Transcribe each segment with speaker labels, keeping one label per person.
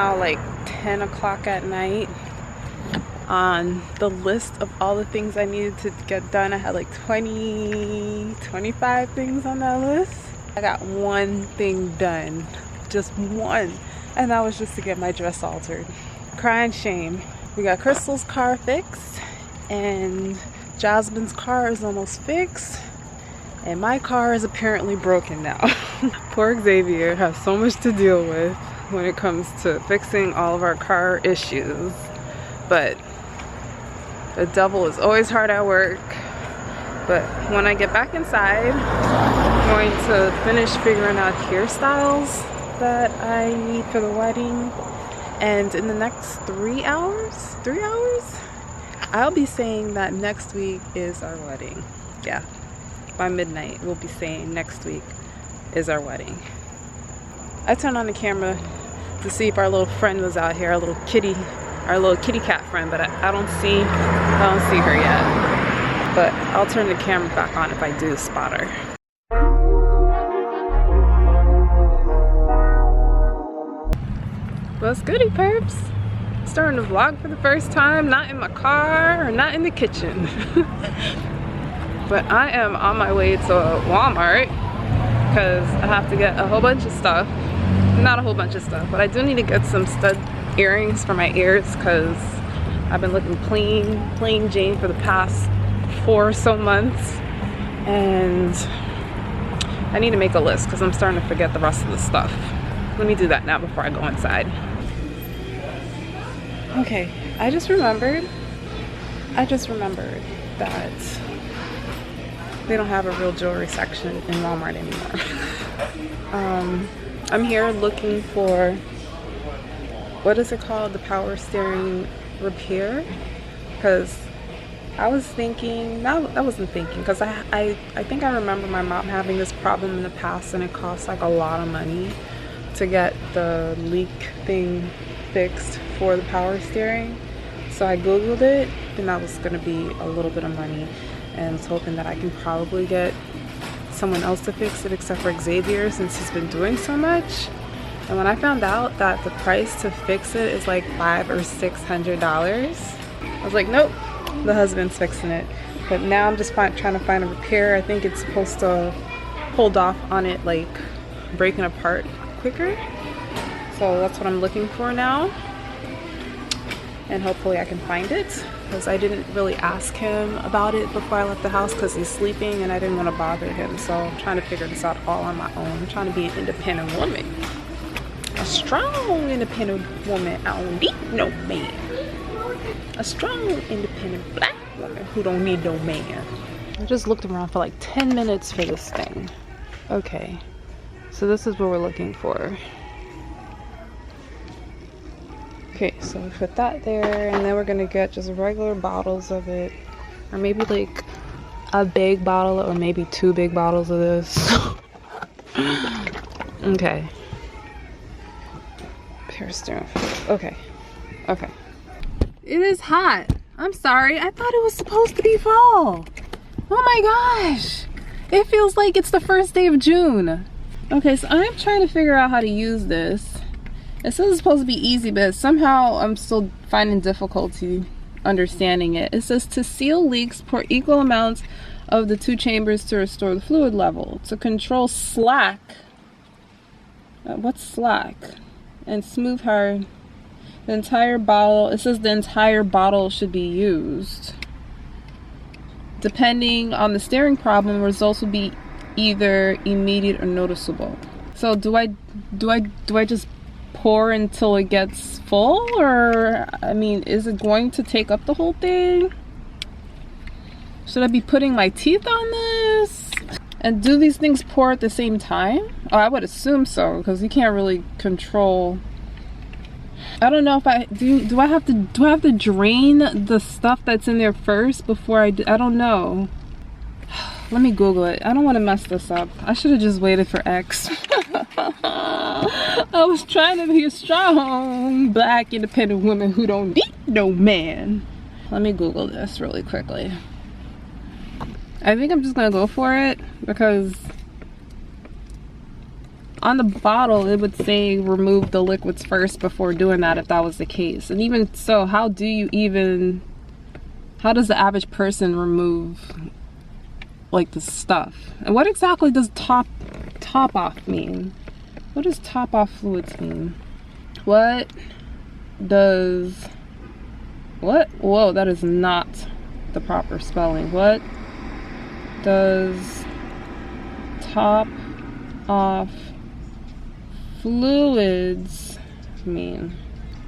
Speaker 1: now like 10 o'clock at night. On the list of all the things I needed to get done, I had like 25 things on that list. I got one thing done, just one, and that was just to get my dress altered. Crying shame. We got Crystal's car fixed, and Jasmine's car is almost fixed, and my car is apparently broken now. Poor Xavier has so much to deal with when it comes to fixing all of our car issues, but the devil is always hard at work. But when I get back inside, I'm going to finish figuring out hairstyles that I need for the wedding. And in the next 3 hours, I'll be saying that next week is our wedding. Yeah, by midnight, we'll be saying next week is our wedding. I turned on the camera to see if our little friend was out here, our little kitty cat friend, but I don't see her yet. But I'll turn the camera back on if I do spot her. What's goody, perps? Starting to vlog for the first time, not in my car or not in the kitchen. But I am on my way to Walmart because I have to get a whole bunch of stuff. Not a whole bunch of stuff, but I do need to get some stud earrings for my ears because I've been looking plain Jane for the past 4 or so months, and I need to make a list because I'm starting to forget the rest of the stuff. Let me do that now before I go inside. Okay, I just remembered that they don't have a real jewelry section in Walmart anymore. I'm here looking for, what is it called? The power steering repair? Because I was thinking, no, I wasn't thinking, because I think I remember my mom having this problem in the past, and it costs like a lot of money to get the leak thing fixed for the power steering. So I googled it, and that was going to be a little bit of money, and I was hoping that I can probably get someone else to fix it except for Xavier, since he's been doing so much. And when I found out that the price to fix it is like $500 or $600, I was like, nope, the husband's fixing it. But now I'm just trying to find a repair. I think it's supposed to hold off on it like breaking apart quicker. So that's what I'm looking for now, and hopefully I can find it, because I didn't really ask him about it before I left the house because he's sleeping and I didn't want to bother him. So I'm trying to figure this out all on my own. I'm trying to be an independent woman, a strong independent woman. I don't need no man. A strong independent black woman who don't need no man. I just looked around for like 10 minutes for this thing. Okay, so this is what we're looking for. Okay, so we put that there, and then we're gonna get just regular bottles of it, or maybe like a big bottle, or maybe 2 big bottles of this. Okay. Power steering. Okay. Okay. It is hot. I'm sorry. I thought it was supposed to be fall. Oh my gosh. It feels like it's the first day of June. Okay, so I'm trying to figure out how to use this. It says it's supposed to be easy, but somehow I'm still finding difficulty understanding it. It says to seal leaks, pour equal amounts of the 2 chambers to restore the fluid level. To control slack. What's slack? And smooth hard. The entire bottle, it says the entire bottle should be used. Depending on the steering problem, results will be either immediate or noticeable. So do I just pour until it gets full, or I mean, is it going to take up the whole thing? Should I be putting my teeth on this? And do these things pour at the same time? Oh, I would assume so, because you can't really control. I don't know if I do I have to drain the stuff that's in there first before I don't know. Let me Google it. I don't want to mess this up. I should have just waited for X. I was trying to be a strong black independent woman who don't need no man. Let me Google this really quickly. I think I'm just gonna go for it because on the bottle it would say remove the liquids first before doing that, if that was the case. And even so, how does the average person remove like the stuff? And what exactly does top off mean? What does top off fluids mean? Whoa, that is not the proper spelling. What does top off fluids mean?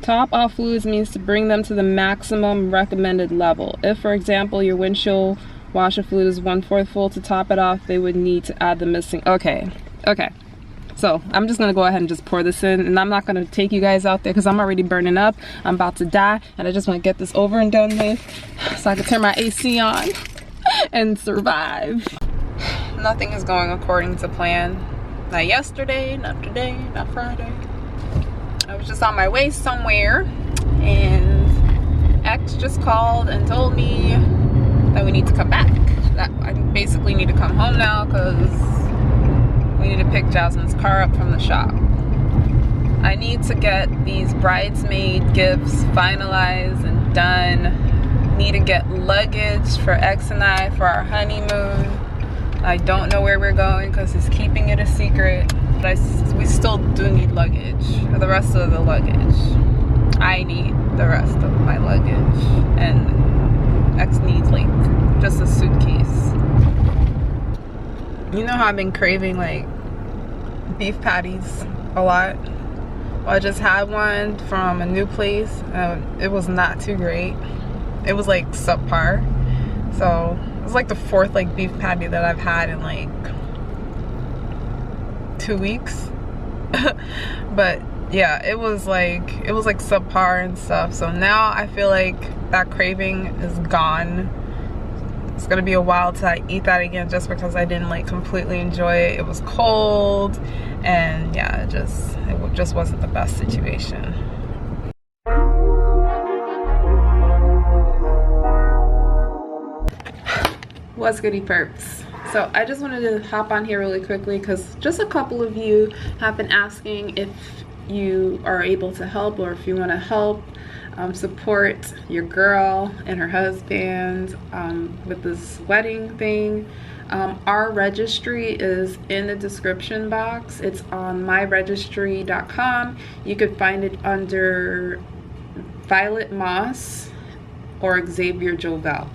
Speaker 1: Top off fluids means to bring them to the maximum recommended level. If, for example, your windshield washer fluid is 1/4 full, to top it off, they would need to add the missing. Okay. So I'm just gonna go ahead and just pour this in, and I'm not gonna take you guys out there because I'm already burning up. I'm about to die, and I just want to get this over and done with so I can turn my AC on and survive. Nothing is going according to plan. Not yesterday, not today, not Friday. I was just on my way somewhere, and X just called and told me that we need to come back. That I basically need to come home now because we need to pick Jasmine's car up from the shop. I need to get these bridesmaid gifts finalized and done. Need to get luggage for X and I for our honeymoon. I don't know where we're going because he's keeping it a secret, but we still do need luggage, for the rest of the luggage. I need the rest of my luggage, and X needs like just a suitcase. You know how I've been craving like beef patties a lot? Well, I just had one from a new place. It was not too great. It was like subpar. So it was like the 4th like beef patty that I've had in like 2 weeks. But yeah, it was like subpar and stuff. So now I feel like that craving is gone. It's gonna be a while till I eat that again, just because I didn't like completely enjoy it. It was cold, and yeah, it just wasn't the best situation. What's goody perps? So I just wanted to hop on here really quickly because just a couple of you have been asking if you are able to help, or if you want to help support your girl and her husband with this wedding thing. Our registry is in the description box. It's on myregistry.com. You could find it under Violet Moss or Xavier Jovell.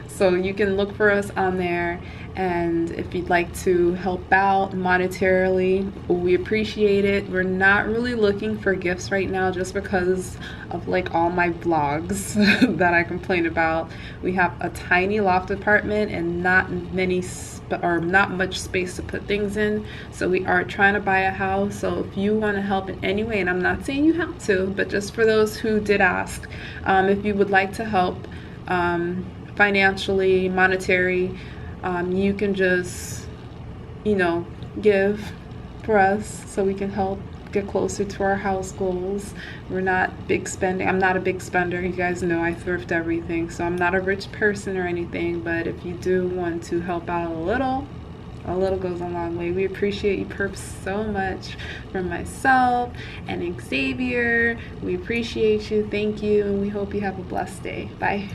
Speaker 1: So you can look for us on there, and if you'd like to help out monetarily, we appreciate it. We're not really looking for gifts right now, just because of like all my vlogs that I complained about. We have a tiny loft apartment and not much space to put things in, so we are trying to buy a house. So if you want to help in any way, and I'm not saying you have to, but just for those who did ask, if you would like to help financially, monetary, you can just, you know, give for us so we can help get closer to our house goals. We're not big spending. I'm not a big spender. You guys know I thrift everything, so I'm not a rich person or anything, but if you do want to help out a little goes a long way. We appreciate you perps so much. From myself and Xavier, we appreciate you. Thank you, and we hope you have a blessed day. Bye.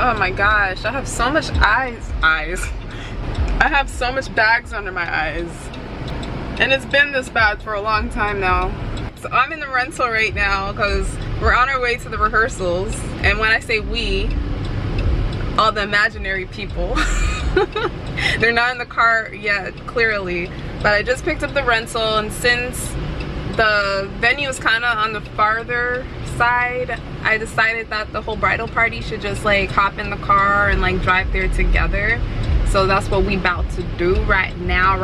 Speaker 1: Oh my gosh, I have so much eyes. I have so much bags under my eyes. And it's been this bad for a long time now. So I'm in the rental right now because we're on our way to the rehearsals. And when I say we, all the imaginary people. They're not in the car yet, clearly. But I just picked up the rental, and since the venue is kind of on the farther side, I decided that the whole bridal party should just like hop in the car and like drive there together. So that's what we about to do right now.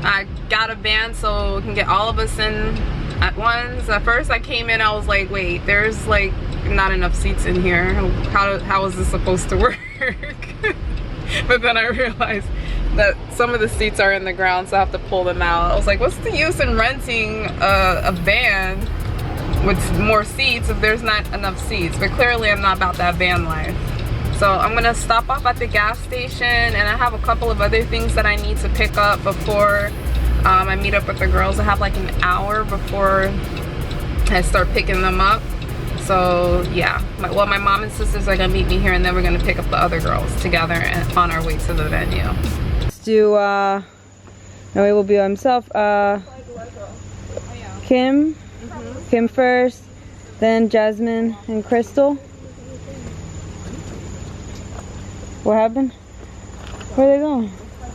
Speaker 1: I got a van so we can get all of us in at once. At first I came in, I was like, wait, there's like not enough seats in here. How is this supposed to work? But then I realized that some of the seats are in the ground, so I have to pull them out. I was like, what's the use in renting a van with more seats if there's not enough seats? But clearly I'm not about that van life. So I'm gonna stop off at the gas station, and I have a couple of other things that I need to pick up before I meet up with the girls. I have like an hour before I start picking them up. So yeah, well, my mom and sisters are gonna meet me here, and then we're gonna pick up the other girls together and on our way to the venue. Let's do no, he will be by himself. Kim, Kim first, then Jasmine and Crystal. What happened? Where are they going?